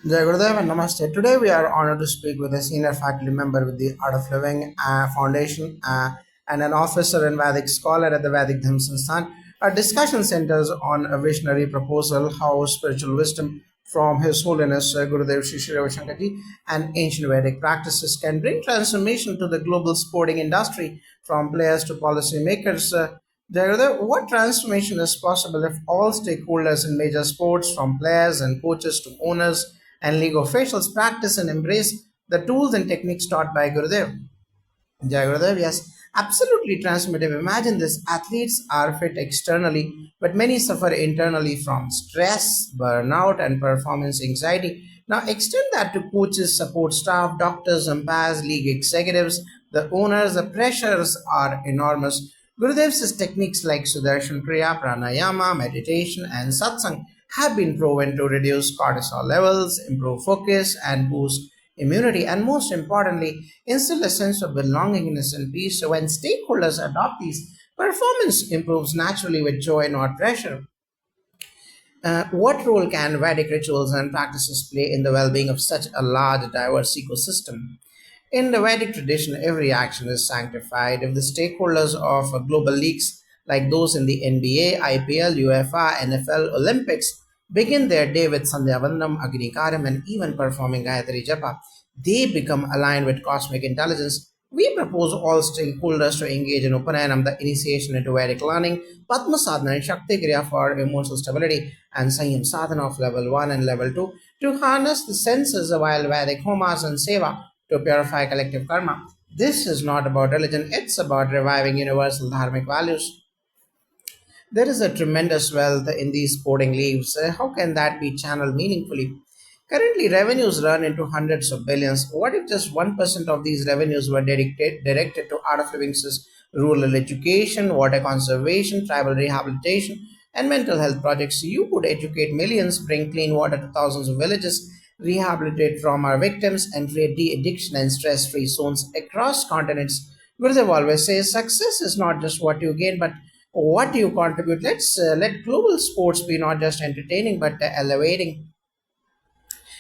Jai Gurudev and Namaste. Today we are honored to speak with a senior faculty member with the Art of Living Foundation and an officer and Vedic scholar at the Vedic Dhamma Sansthan. Our discussion centers on a visionary proposal how spiritual wisdom from His Holiness Gurudev Shri Shri Ravi Shankar Ji and ancient Vedic practices can bring transformation to the global sporting industry from players to policymakers. Jai Gurudev, what transformation is possible if all stakeholders in major sports, from players and coaches to owners, and league officials practice and embrace the tools and techniques taught by Gurudev? Jai Gurudev, yes, absolutely transformative. Imagine this, athletes are fit externally, but many suffer internally from stress, burnout, and performance anxiety. Now, extend that to coaches, support staff, doctors, umpires, league executives, the owners. The pressures are enormous. Gurudev's techniques like Sudarshan Kriya, Pranayama, meditation, and Satsang have been proven to reduce cortisol levels, improve focus, and boost immunity, and most importantly, instill a sense of belongingness and peace. So when stakeholders adopt these, performance improves naturally with joy, not pressure. What role can Vedic rituals and practices play in the well being of such a large, diverse ecosystem? In the Vedic tradition, every action is sanctified. If the stakeholders of global leagues like those in the NBA, IPL, UEFA, NFL, Olympics begin their day with Sandhya Vandam, Agni Karyam, and even performing Gayatri Japa, they become aligned with cosmic intelligence. We propose all stakeholders to engage in Upanayana, the initiation into Vedic learning, Padma Sadhana and Shakti Kriya for emotional stability, and Sanyam Sadhana of level 1 and level 2 to harness the senses while Vedic homas and seva to purify collective karma. This is not about religion, it's about reviving universal dharmic values. There is a tremendous wealth in these sporting leagues. How can that be channeled meaningfully? Currently, revenues run into hundreds of billions. What if just 1% of these revenues were directed to Art of Living's rural education, water conservation, tribal rehabilitation, and mental health projects? You could educate millions, bring clean water to thousands of villages, rehabilitate trauma victims, and create de addiction and stress free zones across continents. Gurudev always says success is not just what you gain, but what do you contribute. Let global sports be not just entertaining but elevating.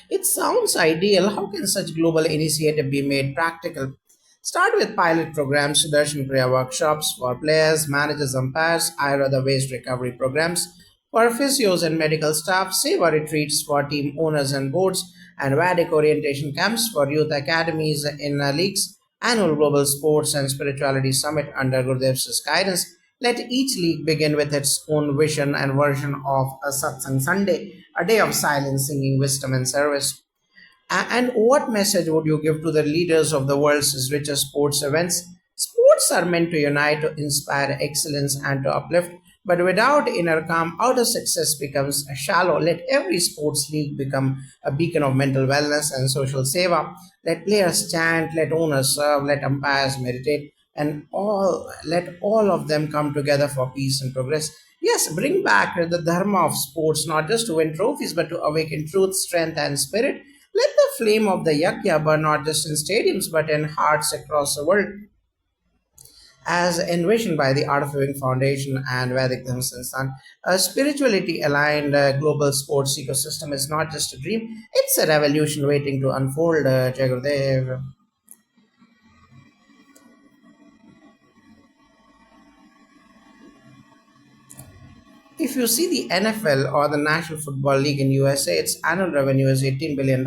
It sounds ideal. How can such global initiative be made practical? Start with pilot programs, Sudarshan Kriya workshops for players, managers, umpires, Ayurveda waste recovery programs for physios and medical staff, Seva retreats for team owners and boards, and Vedic orientation camps for youth academies in leagues, annual global sports and spirituality summit under Gurudev's guidance. Let each league begin with its own vision and version of a Satsang Sunday, a day of silence, singing, wisdom, and service. And what message would you give to the leaders of the world's richest sports events? Sports are meant to unite, to inspire excellence, and to uplift. But without inner calm, outer success becomes shallow. Let every sports league become a beacon of mental wellness and social seva. Let players chant, let owners serve, let umpires meditate, and let all of them come together for peace and progress. Yes, bring back the dharma of sports, not just to win trophies, but to awaken truth, strength, and spirit. Let the flame of the Yagya burn not just in stadiums but in hearts across the world. As envisioned by the Art of Living Foundation and Vedic Dhamma Sansthan, a spirituality aligned global sports ecosystem is not just a dream, it's a revolution waiting to unfold. Jai Gurudev. If you see the NFL or the National Football League in USA, its annual revenue is $18 billion,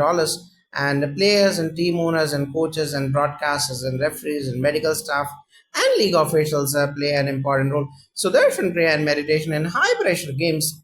and the players and team owners and coaches and broadcasters and referees and medical staff and league officials play an important role. So Sudarshan prayer and meditation in high pressure games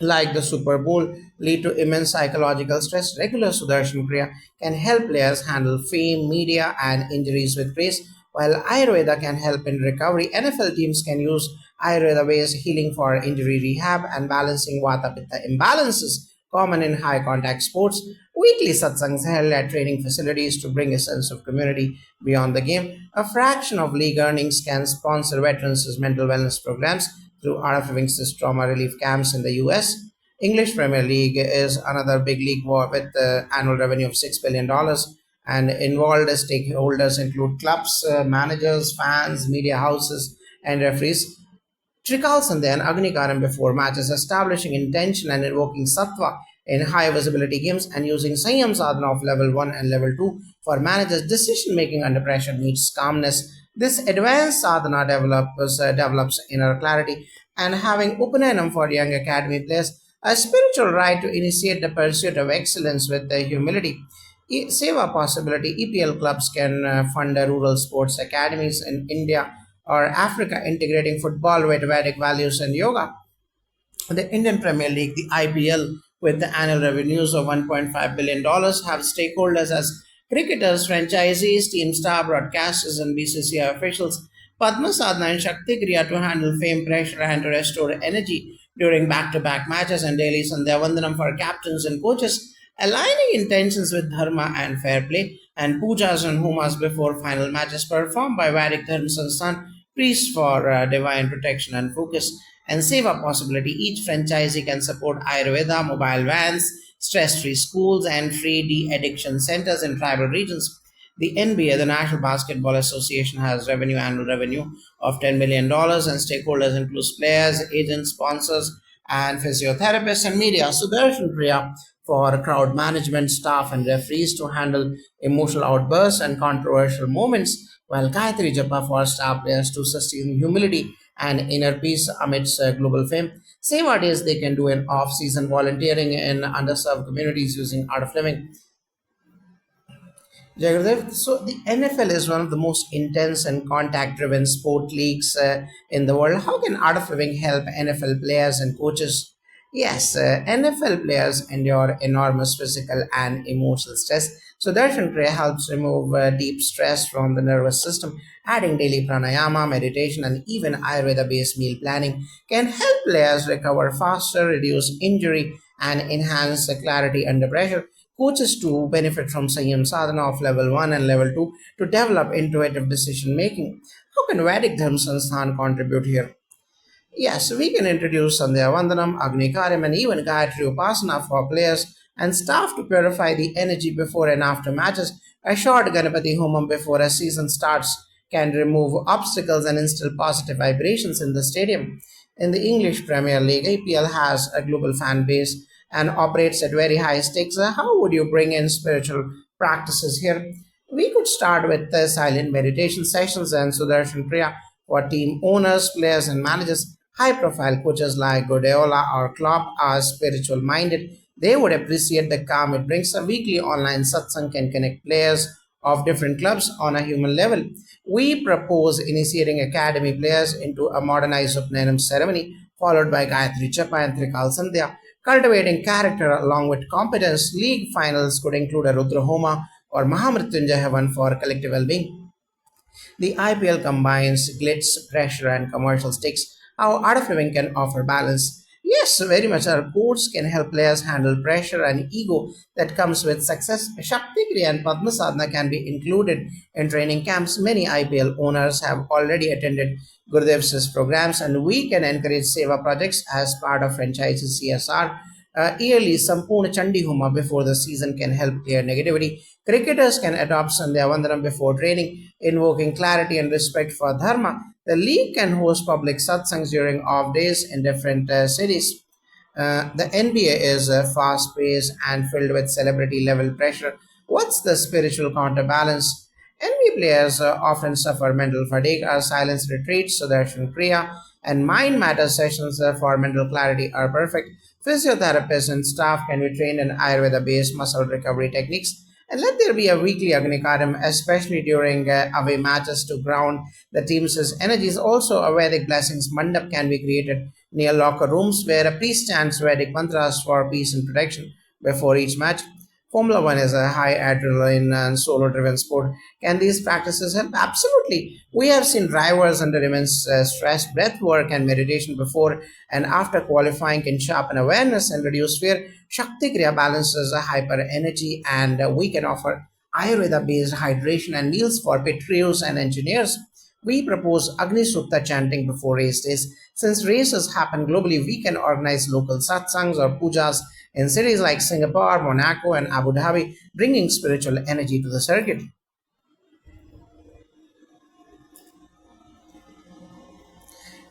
like the Super Bowl lead to immense psychological stress. Regular Sudarshan Kriya can help players handle fame, media, and injuries with grace, while Ayurveda can help in recovery. NFL teams can use Ayurveda based healing for injury rehab and balancing Vata Pitta imbalances common in high contact sports. Weekly satsangs held at training facilities to bring a sense of community beyond the game. A fraction of league earnings can sponsor veterans' mental wellness programs through Art of Living's trauma relief camps in the US. English Premier League is another big league with annual revenue of $6 billion, and involved stakeholders include clubs, managers, fans, media houses, and referees. Trikal Sandhya and Agni Karam before matches, establishing intention and invoking sattva, in high visibility games, and using Sanyam sadhana of level 1 and level 2 for managers. Decision making under pressure needs calmness. This advanced sadhana develops inner clarity, and having Upanayam for young academy players a spiritual right to initiate the pursuit of excellence with humility. Seva possibility EPL clubs can fund rural sports academies in India or Africa, integrating football with Vedic values and yoga. The Indian Premier League, the IPL, with the annual revenues of $1.5 billion, have stakeholders as cricketers, franchisees, team staff, broadcasters, and BCCI officials. Padma Sadhana and Shakti Kriya to handle fame, pressure, and to restore energy during back-to-back matches, and daily Sandhya Vandanam for captains and coaches, aligning intentions with dharma and fair play, and pujas and homas before final matches performed by Vedic Dharma Sansthan, priests for divine protection and focus, and seva possibility. Each franchisee can support Ayurveda, mobile vans, stress-free schools, and free de-addiction centers in tribal regions. The NBA, the National Basketball Association, has annual revenue of $10 million, and stakeholders include players, agents, sponsors, and physiotherapists and media. Sudarshan Priya for crowd management, staff, and referees to handle emotional outbursts and controversial moments, while Gayatri Japa for star players to sustain humility and inner peace amidst global fame. Same ideas they can do in off-season volunteering in underserved communities using art of living. Jagadev, so the NFL is one of the most intense and contact-driven sport leagues in the world. How can Art of Living help NFL players and coaches? Yes, NFL players endure enormous physical and emotional stress. So Darshan Kriya helps remove deep stress from the nervous system. Adding daily pranayama, meditation, and even Ayurveda-based meal planning can help players recover faster, reduce injury, and enhance the clarity under pressure. Coaches too benefit from Sanyam Sadhana of level 1 and level 2 to develop intuitive decision making. How can Vedic Dharma Sansthan contribute here? Yes, we can introduce Sandhya Vandanam, Agni Karyam, and even Gayatri Upasana for players and staff to purify the energy before and after matches. A short Ganapati Homam before a season starts can remove obstacles and instill positive vibrations in the stadium. In the English Premier League, APL has a global fan base and operates at very high stakes. How would you bring in spiritual practices here? We could start with the silent meditation sessions and Sudarshan Priya for team owners, players, and managers. High profile coaches like Guardiola or Klopp are spiritual minded. They would appreciate the calm it brings. A weekly online satsang can connect players of different clubs on a human level. We propose initiating academy players into a modernized Upnanam ceremony, followed by Gayatri Chapa and Trikal Sandhya. Cultivating character along with competence, league finals could include a Rudra Homa or Mahamrityunjay Havan for collective well-being. The IPL combines glitz, pressure, and commercial stakes. How Art of Living can offer balance. Yes, very much. Our courts can help players handle pressure and ego that comes with success. Shakti Kriya and Padma Sadhana can be included in training camps. Many IPL owners have already attended Gurudev's programs, and we can encourage Seva projects as part of franchise CSR. Yearly, Sampurna Chandi Homa before the season can help clear negativity. Cricketers can adopt Sandhya Vandanam before training, invoking clarity and respect for Dharma. The league can host public satsangs during off days in different cities. The NBA is fast paced and filled with celebrity level pressure. What's the spiritual counterbalance? NBA players often suffer mental fatigue. Our silence retreats, Sudarshan Kriya, and mind matter sessions for mental clarity are perfect. Physiotherapists and staff can be trained in Ayurveda based muscle recovery techniques. And let there be a weekly Agni Karyam, especially during away matches to ground the team's energies. Also, a Vedic blessings mandap can be created near locker rooms where a priest chants Vedic mantras for peace and protection before each match. Formula One is a high adrenaline and solo driven sport. Can these practices help? Absolutely. We have seen drivers under immense stress, breath work, and meditation before and after qualifying can sharpen awareness and reduce fear. Shakti Kriya balances hyper energy, and we can offer Ayurveda based hydration and meals for pit crews and engineers. We propose Agni Sukta chanting before race days. Since races happen globally, we can organize local satsangs or pujas in cities like Singapore, Monaco, and Abu Dhabi, bringing spiritual energy to the circuit.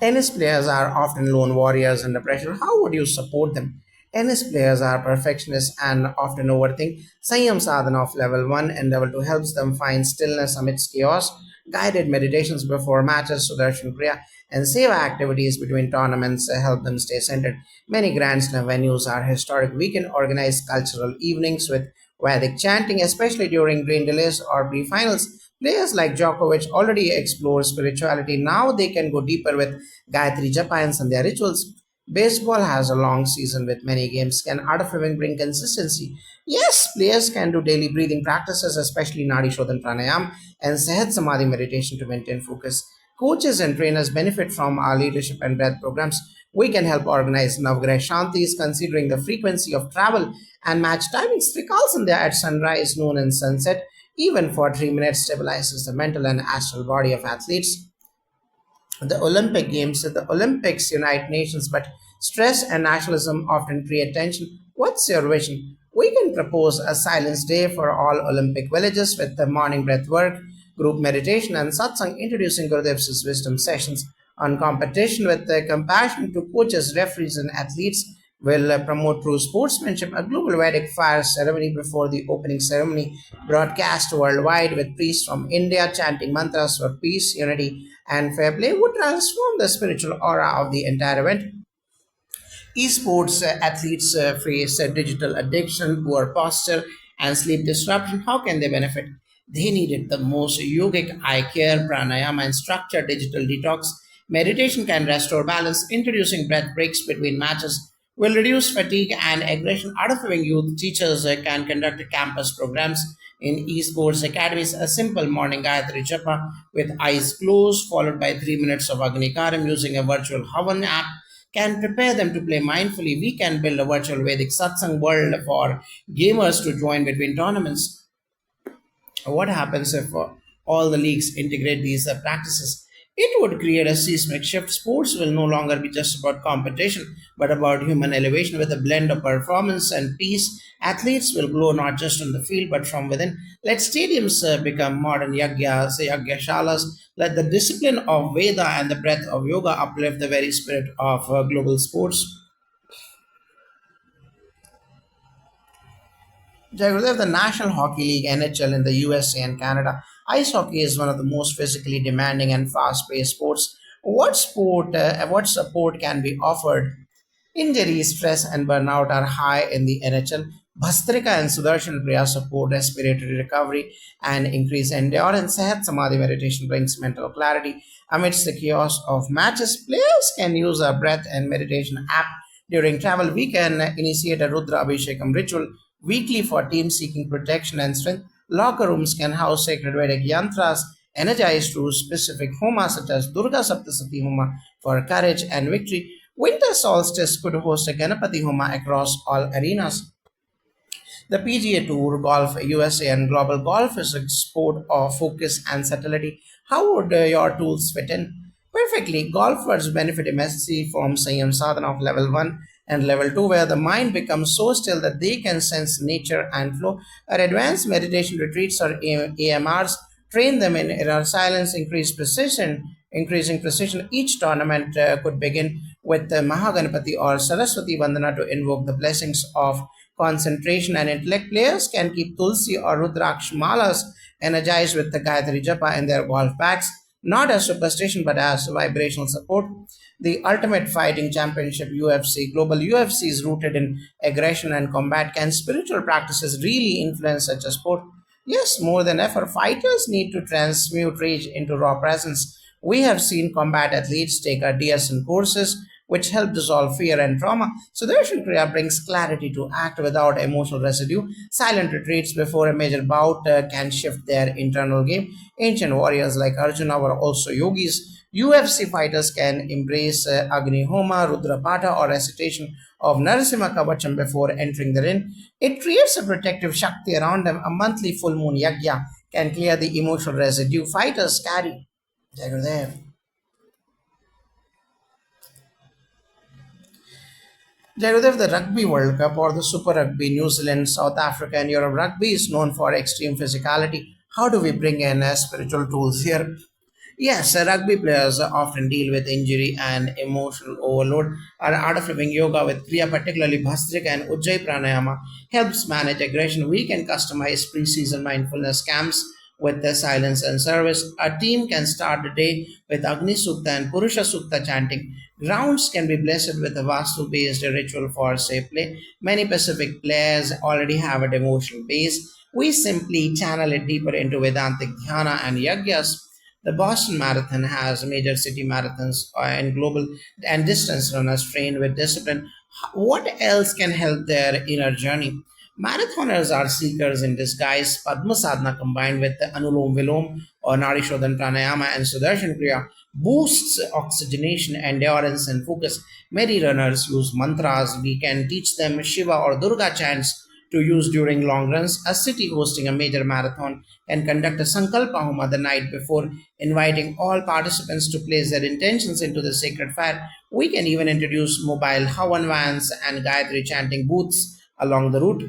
Tennis players are often lone warriors under pressure. How would you support them? Tennis players are perfectionists and often overthink. Sanyam sadhana of level 1 and level 2 helps them find stillness amidst chaos. Guided meditations before matches, Sudarshan Kriya, and seva activities between tournaments help them stay centered. Many Grand Slam venues are historic. We can organize cultural evenings with Vedic chanting, especially during rain delays or pre-finals. Players like Djokovic already explore spirituality. Now they can go deeper with Gayatri Japa and Sandhya rituals. Baseball has a long season with many games. Can art of living bring consistency? Yes, players can do daily breathing practices, especially Nadi Shodhan Pranayam and Sahat Samadhi meditation to maintain focus. Coaches and trainers benefit from our leadership and breath programs. We can help organize Navgrah Shantis considering the frequency of travel and match timings. Trikal Sandhya at sunrise, noon, and sunset, even for 3 minutes, stabilizes the mental and astral body of athletes. The Olympics unite nations, but stress and nationalism often create tension. What's your vision? We can propose a silence day for all Olympic villages with the morning breath work, group meditation, and satsang, introducing Gurudev's wisdom sessions on competition with the compassion to coaches, referees, and athletes. Will promote true sportsmanship. A global Vedic fire ceremony before the opening ceremony, broadcast worldwide with priests from India chanting mantras for peace, unity, and fair play, would transform the spiritual aura of the entire event. Esports athletes face digital addiction, poor posture, and sleep disruption. How can they benefit? They needed the most yogic eye care, pranayama, and structured digital detox. Meditation can restore balance. Introducing breath breaks between matches will reduce fatigue and aggression. Out of having youth teachers can conduct campus programs in esports academies. A simple morning Gayatri Japa with eyes closed, followed by 3 minutes of Agni Karam using a virtual Havan app can prepare them to play mindfully. We can build a virtual Vedic satsang world for gamers to join between tournaments. What happens if all the leagues integrate these practices? It would create a seismic shift. Sports will no longer be just about competition, but about human elevation with a blend of performance and peace. Athletes will glow not just on the field, but from within. Let stadiums become modern yagyashalas. Let the discipline of Veda and the breath of yoga uplift the very spirit of global sports. Jaguar, the National Hockey League (NHL) in the USA and Canada. Ice hockey is one of the most physically demanding and fast-paced sports. What support can be offered? Injury, stress, and burnout are high in the NHL. Bhastrika and Sudarshan Kriya support respiratory recovery and increase endurance. Sehat Samadhi meditation brings mental clarity. Amidst the chaos of matches, players can use a breath and meditation app. During travel, we can initiate a Rudra Abhishekam ritual weekly for teams seeking protection and strength. Locker rooms can house sacred Vedic yantras energized through specific homas such as Durga Saptasati Homa for courage and victory. Winter solstice could host a Ganapati Homa across all arenas. The PGA Tour, Golf USA, and Global Golf is a sport of focus and subtlety. How would your tools fit in? Perfectly. Golfers benefit immensely from Sanyam Sadhana of level 1 and level 2, where the mind becomes so still that they can sense nature and flow. Our advanced meditation retreats or AMRs train them in inner silence, increasing precision. Each tournament could begin with the Mahaganapati or Saraswati Vandana to invoke the blessings of concentration and intellect. Players can keep Tulsi or Rudraksh malas energized with the Gayatri Japa in their golf bags, not as superstition but as vibrational support. The Ultimate Fighting Championship UFC, global UFC, is rooted in aggression and combat. Can spiritual practices really influence such a sport? Yes, more than ever, fighters need to transmute rage into raw presence. We have seen combat athletes take a DSN courses, which help dissolve fear and trauma. Sudarshan Kriya brings clarity to act without emotional residue. Silent retreats before a major bout can shift their internal game. Ancient warriors like Arjuna were also yogis. UFC fighters can embrace Agni Homa, Rudra Pata, or recitation of Narasimha Kavacham before entering the ring. It creates a protective Shakti around them. A monthly full moon yagya can clear the emotional residue fighters carry. Jagadev. Jagadev, the Rugby World Cup or the Super Rugby, New Zealand, South Africa, and Europe rugby is known for extreme physicality. How do we bring in spiritual tools here? Yes, rugby players often deal with injury and emotional overload. Our art of living yoga with Kriya, particularly Bhastrika and Ujjayi Pranayama, helps manage aggression. We can customize pre-season mindfulness camps with the silence and service. A team can start the day with Agni Sukta and Purusha Sukta chanting. Grounds can be blessed with a Vastu-based ritual for safe play. Many Pacific players already have a devotional base. We simply channel it deeper into Vedantic Dhyana and Yagyas. The Boston Marathon has major city marathons and global and distance runners trained with discipline. What else can help their inner journey? Marathoners are seekers in disguise. Padma Sadhana combined with the Anulom Vilom or Nadi Shodhan Pranayama and Sudarshan Kriya boosts oxygenation, endurance, and focus. Many runners use mantras. We can teach them Shiva or Durga chants to use during long runs. A city hosting a major marathon can conduct a Sankalpa Homa the night before, inviting all participants to place their intentions into the sacred fire. We can even introduce mobile Havan vans and Gayatri chanting booths along the route.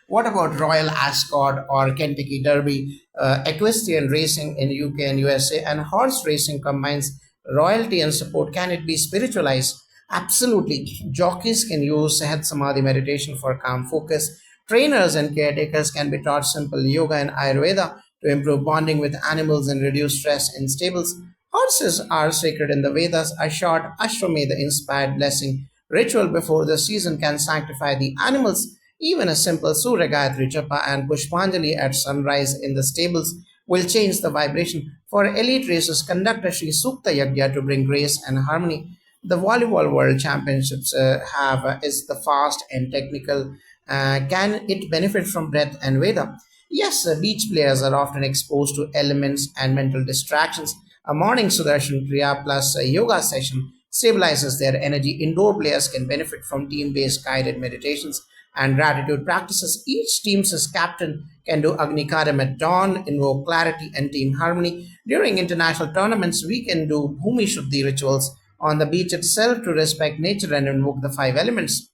What about Royal Ascot or Kentucky Derby? Equestrian racing in UK and USA and horse racing combines royalty and support. Can it be spiritualized? Absolutely. Jockeys can use Sehat Samadhi meditation for calm focus. Trainers and caretakers can be taught simple yoga and Ayurveda to improve bonding with animals and reduce stress in stables. Horses are sacred in the Vedas. A short Ashwamedha inspired blessing ritual before the season can sanctify the animals. Even a simple Surya Gayatri Japa and Pushpanjali at sunrise in the stables will change the vibration. For elite races, conduct a Sri Sukta Yagya to bring grace and harmony. The volleyball world championships have is the fast and technical. Can it benefit from breath and Veda? Yes, beach players are often exposed to elements and mental distractions. A morning Sudarshan Kriya plus a yoga session stabilizes their energy. Indoor players can benefit from team based guided meditations and gratitude practices. Each team's captain can do Agni Karyam at dawn, invoke clarity and team harmony. During international tournaments, we can do Bhumi Shuddhi rituals on the beach itself to respect nature and invoke the five elements.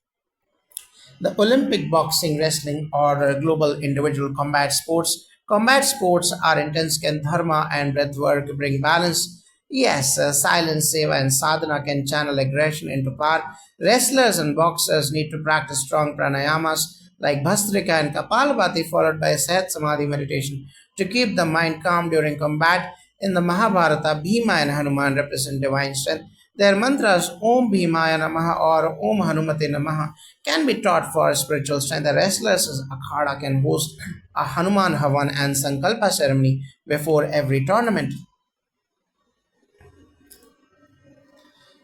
The Olympic boxing, wrestling, or global individual combat sports. Combat sports are intense. Can dharma and breathwork bring balance? Yes, silence, seva, and sadhana can channel aggression into power. Wrestlers and boxers need to practice strong pranayamas like Bhastrika and Kapalabhati, followed by Sahat Samadhi meditation to keep the mind calm during combat. In the Mahabharata, Bhima and Hanuman represent divine strength. Their mantras Om Bhimaya Namaha or Om Hanumate Namaha can be taught for spiritual strength. The wrestlers Akhada can host a Hanuman Havan and Sankalpa ceremony before every tournament.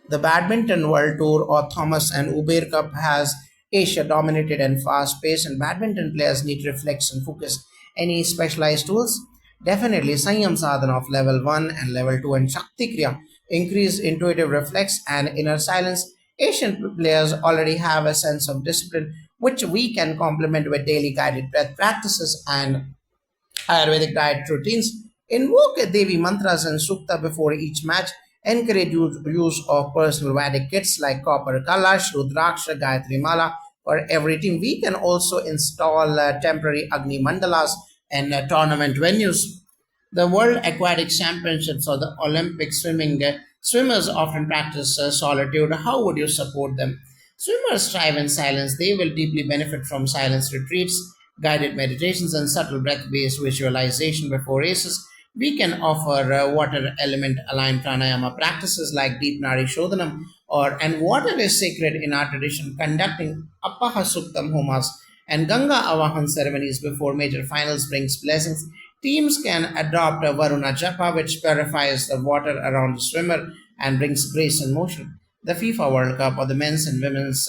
The Badminton World Tour or Thomas and Uber Cup has Asia dominated and fast paced, and badminton players need reflex and focus. Any specialized tools? Definitely Sanyam Sadhana of level 1 and level 2 and Shakti Kriya. Increased intuitive reflex and inner silence. Asian players already have a sense of discipline, which we can complement with daily guided breath practices and Ayurvedic diet routines. Invoke Devi mantras and sukta before each match. Encourage use of personal Vedic kits like copper kalash, rudraksha, gayatri mala for every team. We can also install temporary Agni mandalas in tournament venues. The World Aquatic Championships or the Olympic swimming, swimmers often practice solitude. How would you support them? Swimmers thrive in silence. They will deeply benefit from silence retreats, guided meditations, and subtle breath based visualization before races. We can offer water element aligned pranayama practices like deep nadi shodhanam and water is sacred in our tradition, conducting apaha suktam homas and Ganga Avahan ceremonies before major finals brings blessings. Teams can adopt a Varuna Japa, which purifies the water around the swimmer and brings grace and motion. The FIFA World Cup or the men's and women's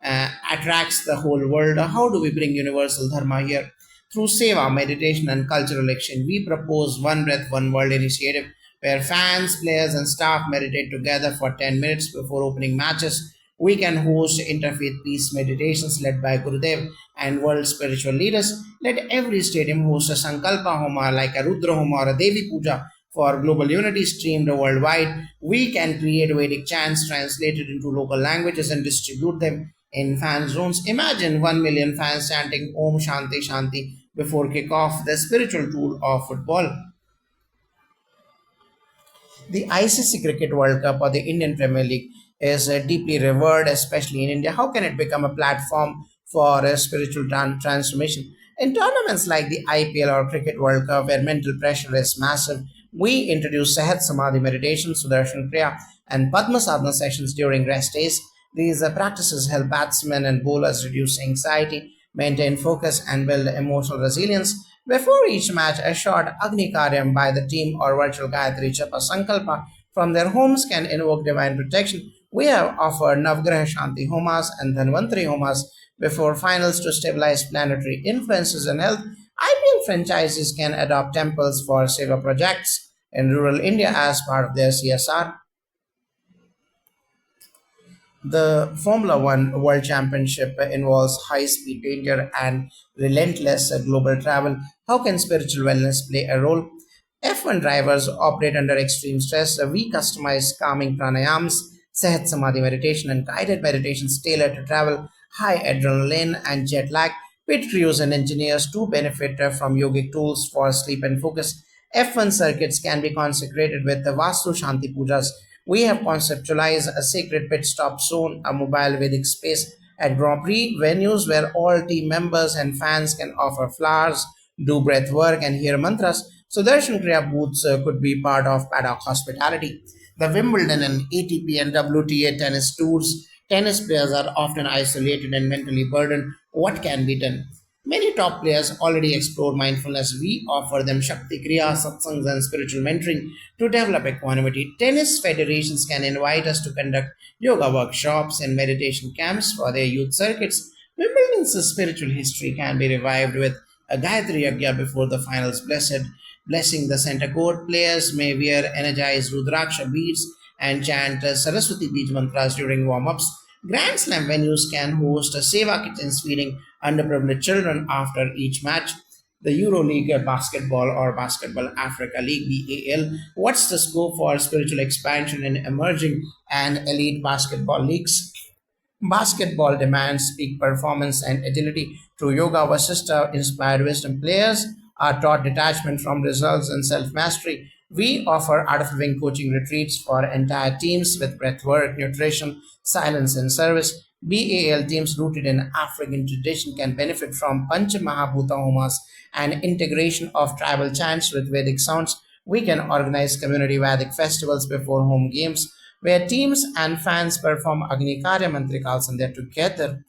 attracts the whole world. How do we bring universal dharma here? Through seva, meditation, and cultural exchange, we propose One Breath, One World initiative where fans, players, and staff meditate together for 10 minutes before opening matches. We can host interfaith peace meditations led by Gurudev and world spiritual leaders. Let every stadium host a Sankalpa Homa like a Rudra Homa or a Devi Puja for global unity streamed worldwide. We can create Vedic chants translated into local languages and distribute them in fan zones. Imagine 1 million fans chanting Om Shanti Shanti before kickoff, the spiritual tool of football. The ICC Cricket World Cup or the Indian Premier League is deeply revered, especially in India. How can it become a platform for spiritual transformation? In tournaments like the IPL or Cricket World Cup, where mental pressure is massive, we introduce Sahat Samadhi meditation, Sudarshan Kriya, and Padma Sadhana sessions during rest days. These practices help batsmen and bowlers reduce anxiety, maintain focus, and build emotional resilience. Before each match, a short Agni Karyam by the team or virtual Gayatri Japa Sankalpa from their homes can invoke divine protection. We have offered Navgraha Shanti Homas and Dhanvantari Homas before finals to stabilize planetary influences and health. IPL franchises can adopt temples for seva projects in rural India as part of their CSR. The Formula One World Championship involves high speed danger and relentless global travel. How can spiritual wellness play a role? F1 drivers operate under extreme stress. We customize calming pranayams, Sehat Samadhi meditation, and guided meditations tailored to travel, high adrenaline, and jet lag. Pit crews and engineers too benefit from yogic tools for sleep and focus. F1 circuits can be consecrated with the Vastu Shanti Pujas. We have conceptualized a sacred pit stop zone, a mobile Vedic space at Grand Prix venues where all team members and fans can offer flowers, do breath work, and hear mantras. So Darshan Kriya booths could be part of paddock hospitality. The Wimbledon and ATP and WTA tennis tours, tennis players are often isolated and mentally burdened. What can be done? Many top players already explore mindfulness. We offer them Shakti Kriya, Satsangs, and spiritual mentoring to develop equanimity. Tennis federations can invite us to conduct yoga workshops and meditation camps for their youth circuits. Wimbledon's spiritual history can be revived with a Gayatri Yagya before the finals blessing the center court. Players may wear energized Rudraksha beads and chant Saraswati Bij mantras during warm-ups. Grand Slam venues can host a Seva kitchens feeding underprivileged children after each match. The EuroLeague basketball or Basketball Africa League BAL. What's the scope for spiritual expansion in emerging and elite basketball leagues? Basketball demands peak performance and agility. Through Yoga Vasistha inspired wisdom, players are taught detachment from results and self mastery. We offer Art of Living coaching retreats for entire teams with breathwork, nutrition, silence, and service. BAL teams rooted in African tradition can benefit from Pancha Mahabhuta Homas and integration of tribal chants with Vedic sounds. We can organize community Vedic festivals before home games where teams and fans perform Agni Karya Mantrikal Sandhya together.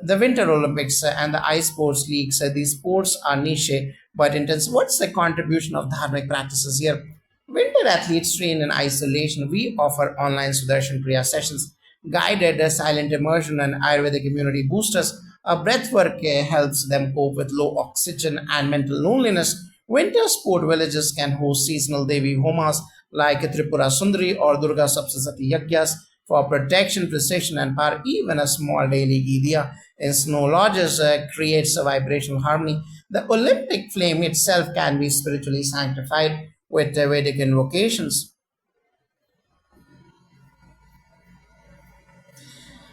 The Winter Olympics and the ice sports leagues, these sports are niche but intense. What's the contribution of dharmic practices here? Winter athletes train in isolation. We offer online Sudarshan Kriya sessions, guided silent immersion, and Ayurvedic immunity boosters. Breathwork helps them cope with low oxygen and mental loneliness. Winter sport villages can host seasonal Devi homas like Tripura Sundari or Durga Saptasati Yagyas for protection, precision, and power. Even a small daily Gidya in snow lodges creates a vibrational harmony. The Olympic flame itself can be spiritually sanctified with Vedic invocations.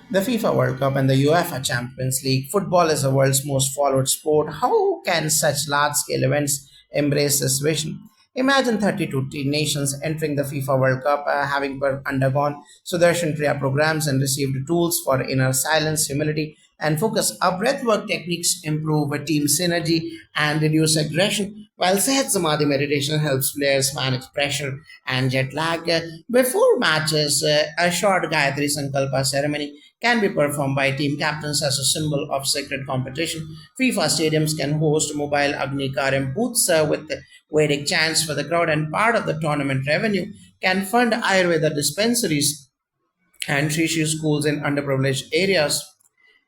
The FIFA World Cup and the UEFA Champions League. Football is the world's most followed sport. How can such large scale events embrace this vision? Imagine 32 nations entering the FIFA World Cup, having undergone Sudarshan Kriya programs and received tools for inner silence, humility, and focus. Our breathwork techniques improve team synergy and reduce aggression, while Sehat Samadhi meditation helps players manage pressure and jet lag. Before matches, a short Gayatri Sankalpa ceremony can be performed by team captains as a symbol of sacred competition. FIFA stadiums can host mobile Agni Karyam booths with Vedic chants for the crowd, and part of the tournament revenue can fund Ayurveda dispensaries and Shishi schools in underprivileged areas.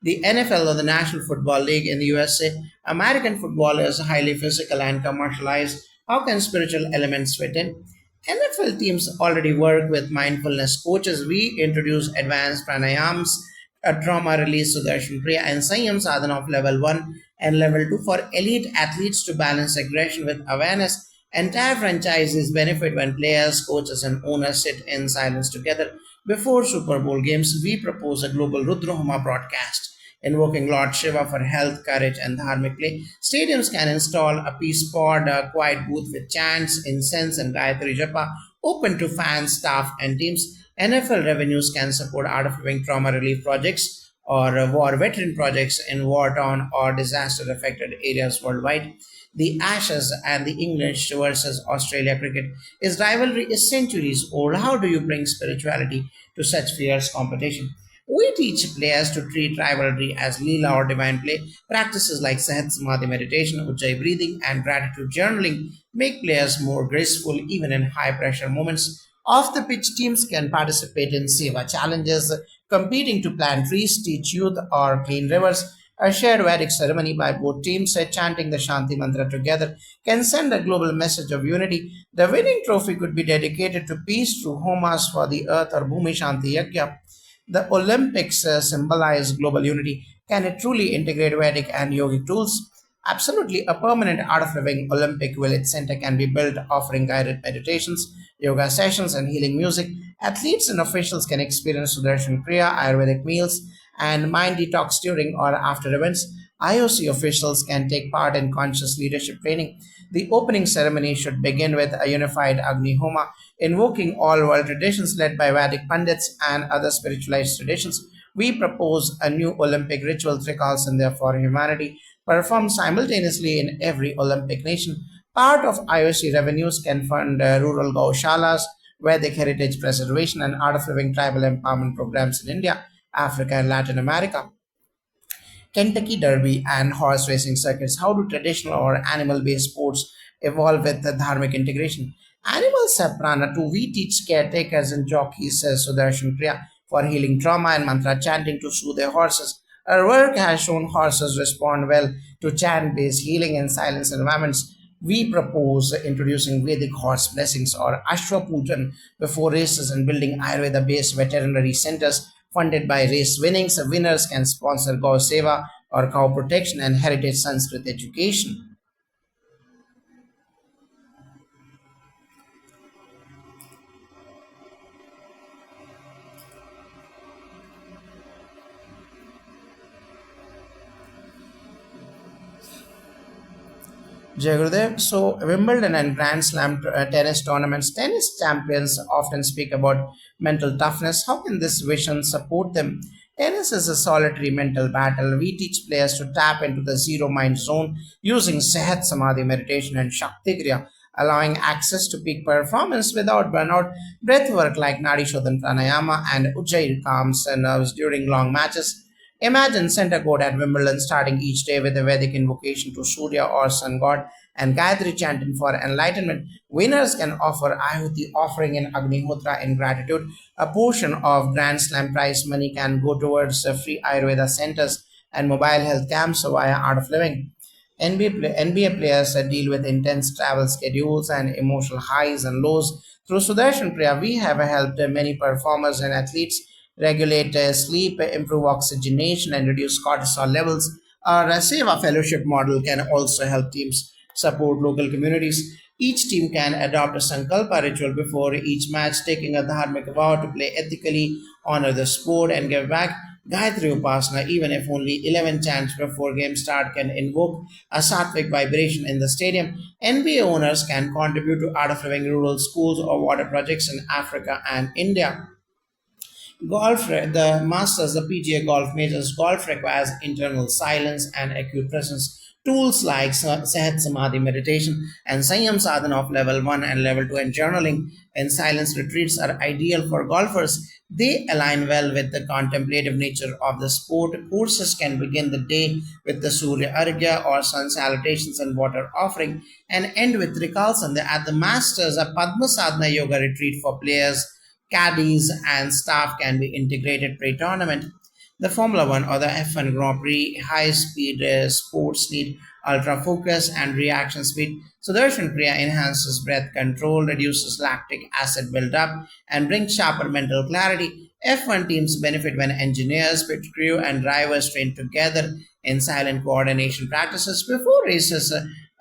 The NFL or the National Football League in the USA, American football is highly physical and commercialized. How can spiritual elements fit in? NFL teams already work with mindfulness coaches. We introduce advanced pranayams, a trauma release Sudarshan Kriya, and Sanyam Sadhana of level 1 and level 2 for elite athletes to balance aggression with awareness. Entire franchises benefit when players, coaches, and owners sit in silence together. Before Super Bowl games, we propose a global Rudra broadcast invoking Lord Shiva for health, courage, and dharmic play. Stadiums can install a peace pod, a quiet booth with chants, incense, and Gayatri Japa. open to fans, staff, and teams. NFL revenues can support art of living trauma relief projects or war veteran projects in war torn or disaster affected areas worldwide. The Ashes and the English versus Australia cricket is rivalry is centuries old. How do you bring spirituality to such fierce competition? We teach players to treat rivalry as Leela or divine play. Practices like Sahat Samadhi meditation, Ujjayi breathing, and gratitude journaling make players more graceful even in high pressure moments. Off the pitch, teams can participate in Seva challenges, competing to plant trees, teach youth, or clean rivers. A shared Vedic ceremony by both teams, chanting the Shanti mantra together, can send a global message of unity. The winning trophy could be dedicated to peace through homas for the earth or Bhumi Shanti Yajna. The Olympics symbolize global unity. Can it truly integrate Vedic and yogic tools? Absolutely. A permanent Art of Living Olympic Village Center can be built, offering guided meditations, yoga sessions, and healing music. Athletes and officials can experience Sudarshan Kriya, Ayurvedic meals, and mind detox during or after events. IOC officials can take part in conscious leadership training. The opening ceremony should begin with a unified Agni Homa, invoking all world traditions led by Vedic Pandits and other spiritualized traditions. We propose a new Olympic ritual, Trikal Sandhya for humanity, performed simultaneously in every Olympic nation. Part of IOC revenues can fund rural gaushalas, Vedic heritage preservation, and art of living tribal empowerment programs in India, Africa, and Latin America. Kentucky Derby, and horse racing circuits. How do traditional or animal based sports evolve with the dharmic integration? Animals have prana too. We teach caretakers and jockeys Sudarshan Kriya for healing trauma and mantra chanting to soothe their horses. Our work has shown horses respond well to chant based healing in silence environments. We propose introducing Vedic horse blessings or Ashwa Pujan before races and building Ayurveda based veterinary centers funded by race winnings. Winners can sponsor Gau Seva or cow protection and heritage Sanskrit education. Jai Gurudev. So, Wimbledon and Grand Slam tennis tournaments, tennis champions often speak about mental toughness. How can this vision support them? Tennis is a solitary mental battle. We teach players to tap into the zero mind zone using Sehat Samadhi meditation and Shakti Kriya, allowing access to peak performance without burnout. Breath work like Nadi Shodhan Pranayama and Ujjayi calms the nerves during long matches. Imagine center court at Wimbledon starting each day with a Vedic invocation to Surya or Sun God and Gayatri chanting for enlightenment. Winners can offer Ahuti offering in Agnihotra in gratitude. A portion of Grand Slam prize money can go towards free Ayurveda centers and mobile health camps via Art of Living. NBA players deal with intense travel schedules and emotional highs and lows. Through Sudarshan Kriya, we have helped many performers and athletes regulate sleep, improve oxygenation, and reduce cortisol levels. Our Seva fellowship model can also help teams support local communities. Each team can adopt a Sankalpa ritual before each match, taking a dharmic vow to play ethically, honor the sport, and give back. Gayatri Upasana, even if only 11 chants before game start, can invoke a sattvic vibration in the stadium. NBA owners can contribute to Art of Living rural schools or water projects in Africa and India. The Masters, the PGA Golf Majors, golf requires internal silence and acute presence. Tools like Sehat Samadhi meditation and Sanyam Sadhana of level 1 and level 2 and journaling and silence retreats are ideal for golfers. They align well with the contemplative nature of the sport. Courses can begin the day with the Surya Argya or sun salutations and water offering and end with Trikal Sandhya. At the Masters, a Padma Sadhana yoga retreat for players, caddies, and staff can be integrated pre-tournament. The Formula One or the F1 Grand Prix high-speed sports need ultra focus and reaction speed. So Darshan Kriya enhances breath control, reduces lactic acid buildup, and brings sharper mental clarity. F1 teams benefit when engineers, pit crew, and drivers train together in silent coordination practices before races.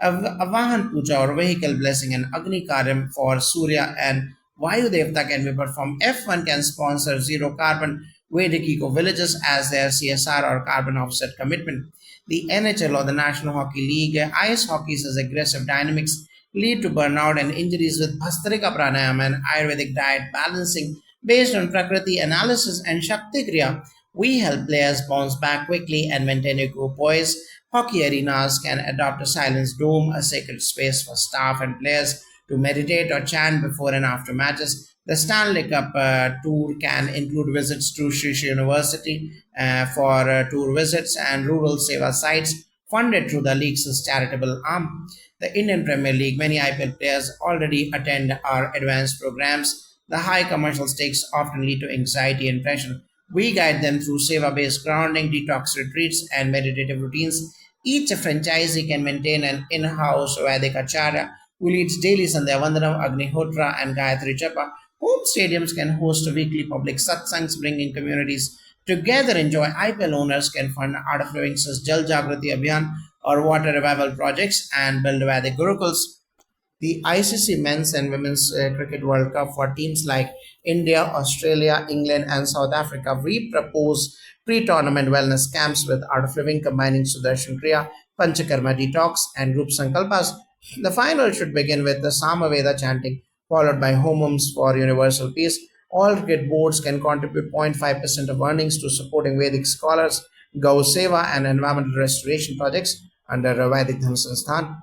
A Vahan Puja or vehicle blessing and Agni Karyam for Surya and Vayu Devta can be performed. F1 can sponsor zero carbon Vedic eco villages as their CSR or carbon offset commitment. The NHL or the National Hockey League, ice hockey's aggressive dynamics lead to burnout and injuries with Bhastrika Pranayama and Ayurvedic diet balancing based on Prakriti analysis and Shakti Kriya. We help players bounce back quickly and maintain a group poise. Hockey arenas can adopt a silence dome, a sacred space for staff and players to meditate or chant before and after matches. The Stanley Cup tour can include visits to Srisha University for tour visits and rural seva sites funded through the league's charitable arm. The Indian Premier League, many IPL players already attend our advanced programs. The high commercial stakes often lead to anxiety and pressure. We guide them through seva based grounding, detox retreats, and meditative routines. Each franchisee can maintain an in house Vedic Acharya who leads daily Sandhya Vandanam, Agnihotra, and Gayatri Japa. Home stadiums can host weekly public satsangs, bringing communities together. Enjoy IPL owners can fund Art of Living Jal Jagrati Abhiyan or water revival projects and build Vedic Gurukuls. The ICC Men's and Women's Cricket World Cup for teams like India, Australia, England, and South Africa. We propose pre-tournament wellness camps with Art of Living combining Sudarshan Kriya, Panchakarma detox, and group sankalpas. The final should begin with the Samaveda chanting, followed by homums for universal peace. All cricket boards can contribute 0.5% of earnings to supporting Vedic scholars, Gau Seva, and environmental restoration projects under Vedic Dhamma Sansthan.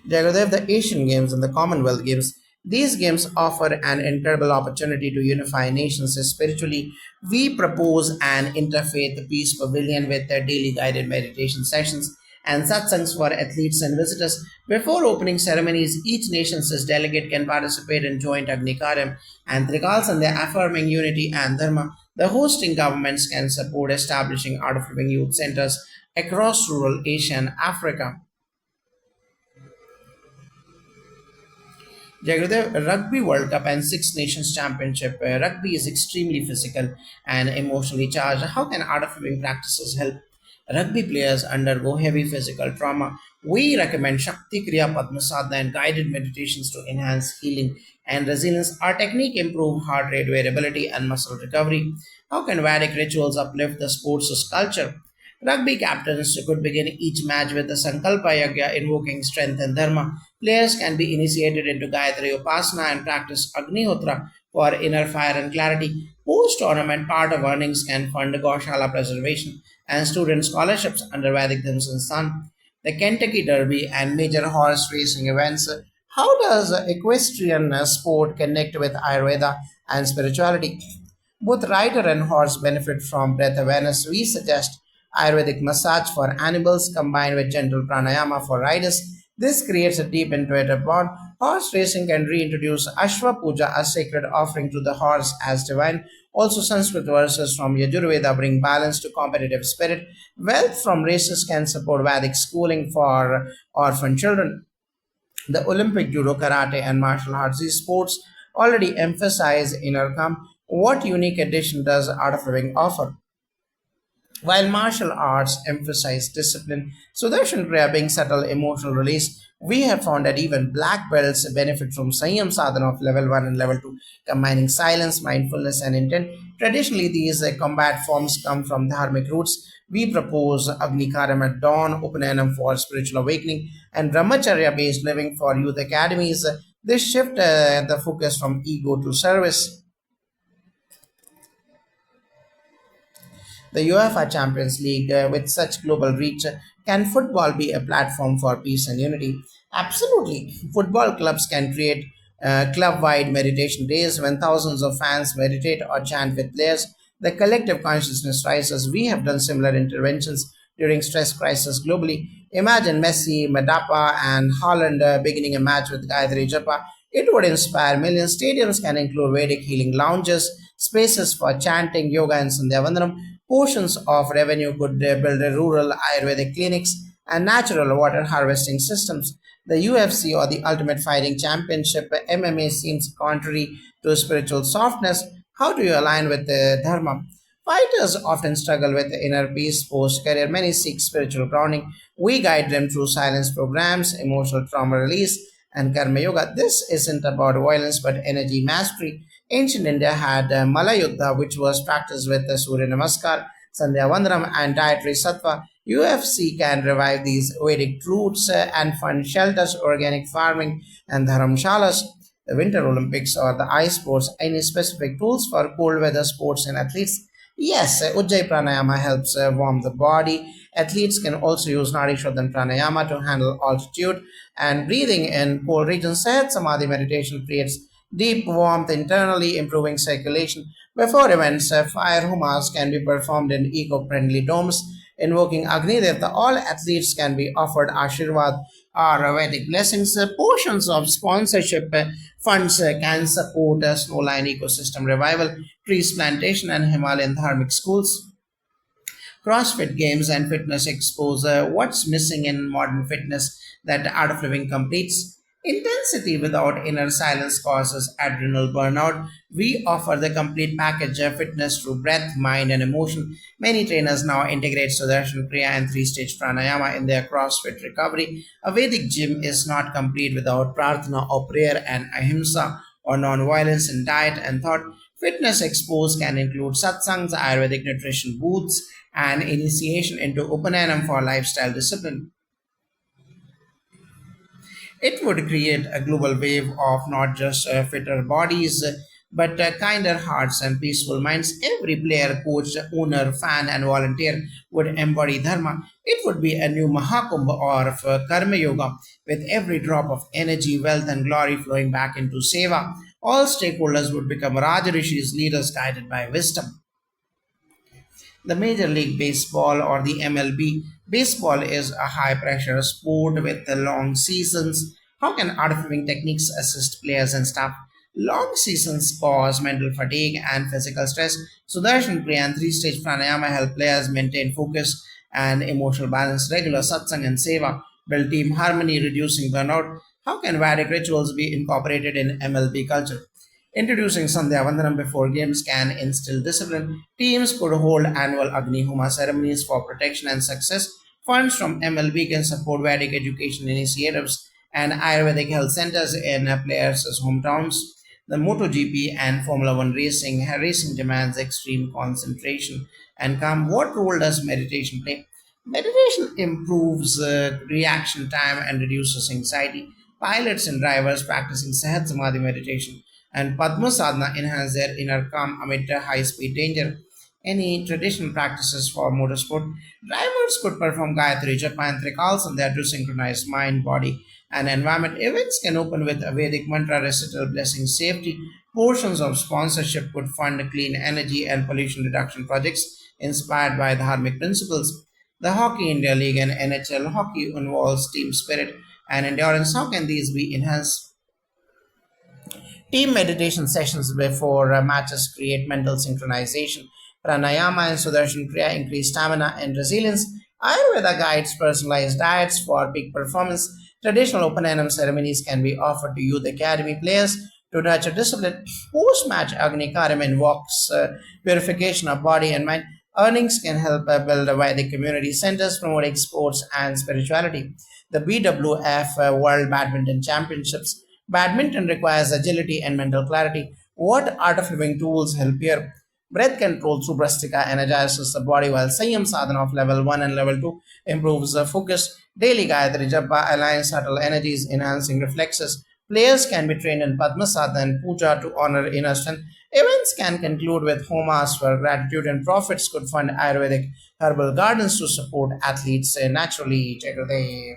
Jagadev, the Asian Games and the Commonwealth Games. These games offer an incredible opportunity to unify nations spiritually. We propose an interfaith peace pavilion with daily guided meditation sessions and satsangs for athletes and visitors. Before opening ceremonies, each nation's delegate can participate in joint Agnikaram and Trikal Sandhya, affirming unity and dharma. The hosting governments can support establishing Art of Living youth centers across rural Asia and Africa. Jagadev, Rugby World Cup and Six Nations Championship. Rugby is extremely physical and emotionally charged. How can art of living practices help rugby players undergo heavy physical trauma? We recommend Shakti Kriya Padmasadhana and guided meditations to enhance healing and resilience. Our technique improve heart rate variability and muscle recovery. How can Vedic rituals uplift the sports culture? Rugby captains could begin each match with the Sankalpa Yagya invoking strength and dharma. Players can be initiated into Gayatri Upasana and practice Agnihotra for inner fire and clarity. Post tournament part of earnings can fund Gaushala preservation and student scholarships under Vedic Dhamma Sansthan. The Kentucky Derby and major horse racing events. How does equestrian sport connect with Ayurveda and spirituality? Both rider and horse benefit from breath awareness. We suggest Ayurvedic massage for animals combined with gentle pranayama for riders. This creates a deep intuitive bond. Horse racing can reintroduce Ashwa Puja, a sacred offering to the horse as divine. Also, Sanskrit verses from Yajurveda bring balance to competitive spirit. Wealth from races can support Vedic schooling for orphan children. The Olympic judo, karate, and martial arts, these sports already emphasize inner calm. What unique addition does Art of Living offer? While martial arts emphasize discipline, Sudarshan Kriya being subtle emotional release, we have found that even black belts benefit from Sanyam Sadhana of level 1 and level 2, combining silence, mindfulness, and intent. Traditionally, these combat forms come from dharmic roots. We propose Agnikaram at dawn, Upanayana for spiritual awakening, and Brahmacharya based living for youth academies. This shift the focus from ego to service. The UEFA Champions League, with such global reach, can football be a platform for peace and unity? Absolutely. Football clubs can create club wide meditation days when thousands of fans meditate or chant with players. The collective consciousness rises. We have done similar interventions during stress crisis globally. Imagine Messi, Madapa, and Holland beginning a match with Gayatri Japa. It would inspire millions. Stadiums can include Vedic healing lounges, spaces for chanting, yoga, and Sandhya Vandanam. Portions of revenue could build a rural Ayurvedic clinics and natural water harvesting systems. The UFC or the Ultimate Fighting Championship MMA seems contrary to spiritual softness. How do you align with the Dharma? Fighters often struggle with inner peace post career. Many seek spiritual grounding. We guide them through silence programs, emotional trauma release, and karma yoga. This isn't about violence but energy mastery. Ancient India had Mala Yuddha, which was practiced with the Surya Namaskar, Sandhya Vandanam, and dietary sattva. UFC can revive these Vedic roots and fund shelters, organic farming, and dharamshalas. The Winter Olympics or the ice sports, any specific tools for cold weather sports and athletes? Yes, Ujjayi Pranayama helps warm the body. Athletes can also use Nadi Shodhan Pranayama to handle altitude and breathing in cold regions. Sahat Samadhi meditation creates deep warmth internally, improving circulation. Before events, fire humas can be performed in eco-friendly domes, invoking Agni Devta. All athletes can be offered Ashirwad or Vedic blessings. Portions of sponsorship funds can support snowline ecosystem revival, trees plantation, and Himalayan dharmic schools. CrossFit Games and Fitness Exposure. What's missing in modern fitness that the Art of Living completes? Intensity without inner silence causes adrenal burnout. We offer the complete package of fitness through breath, mind, and emotion. Many trainers now integrate Sudarshan Kriya and three-stage pranayama in their CrossFit recovery. A Vedic gym is not complete without prarthana or prayer and ahimsa or non-violence in diet and thought. Fitness expos can include satsangs, Ayurvedic nutrition booths, and initiation into Upanayam for lifestyle discipline. It would create a global wave of not just fitter bodies, but kinder hearts and peaceful minds. Every player, coach, owner, fan, and volunteer would embody Dharma. It would be a new Mahakumbh or of Karma Yoga, with every drop of energy, wealth, and glory flowing back into Seva. All stakeholders would become Rajarishis, leaders guided by wisdom. The Major League Baseball or the MLB. Baseball is a high pressure sport with the long seasons. How can art of living techniques assist players and staff? Long seasons cause mental fatigue and physical stress. Sudarshan Kriya and three-stage pranayama help players maintain focus and emotional balance. Regular satsang and seva build team harmony, reducing burnout. How can Vedic rituals be incorporated in MLB culture? Introducing Sandhya Vandanam before games can instill discipline. Teams could hold annual Agni Homa ceremonies for protection and success. Funds from MLB can support Vedic education initiatives and Ayurvedic health centers in players' hometowns. The MotoGP and Formula One racing demands extreme concentration and calm. What role does meditation play? Meditation improves reaction time and reduces anxiety. Pilots and drivers practicing Sahat Samadhi meditation and Padma Sadhana enhance their inner calm amid high speed danger. Any traditional practices for motorsport? Drivers could perform Gayatri Japa and Trikalsandhya to synchronize mind, body, and environment. Events can open with a Vedic mantra recital blessing safety. Portions of sponsorship could fund clean energy and pollution reduction projects inspired by dharmic principles. The Hockey India League and NHL hockey involves team spirit and endurance. How can these be enhanced? Team meditation sessions before matches create mental synchronization. Pranayama and Sudarshan Kriya increase stamina and resilience. Ayurveda guides personalized diets for peak performance. Traditional Upanayam ceremonies can be offered to youth academy players to nurture discipline. Post-match Agni Karyam invokes purification of body and mind. Earnings can help build Vedic community centers promoting sports and spirituality. The BWF World Badminton Championships. Badminton requires agility and mental clarity. What art of living tools help here? Breath control through Brastika energizes the body while Sanyam sadhana of level 1 and level 2 improves the focus. Daily Gayatri Japa aligns subtle energies, enhancing reflexes. Players can be trained in Padma Sadhana and Puja to honor inner strength. Events can conclude with homas for gratitude, and profits could fund Ayurvedic herbal gardens to support athletes naturally. Jai Gurudev.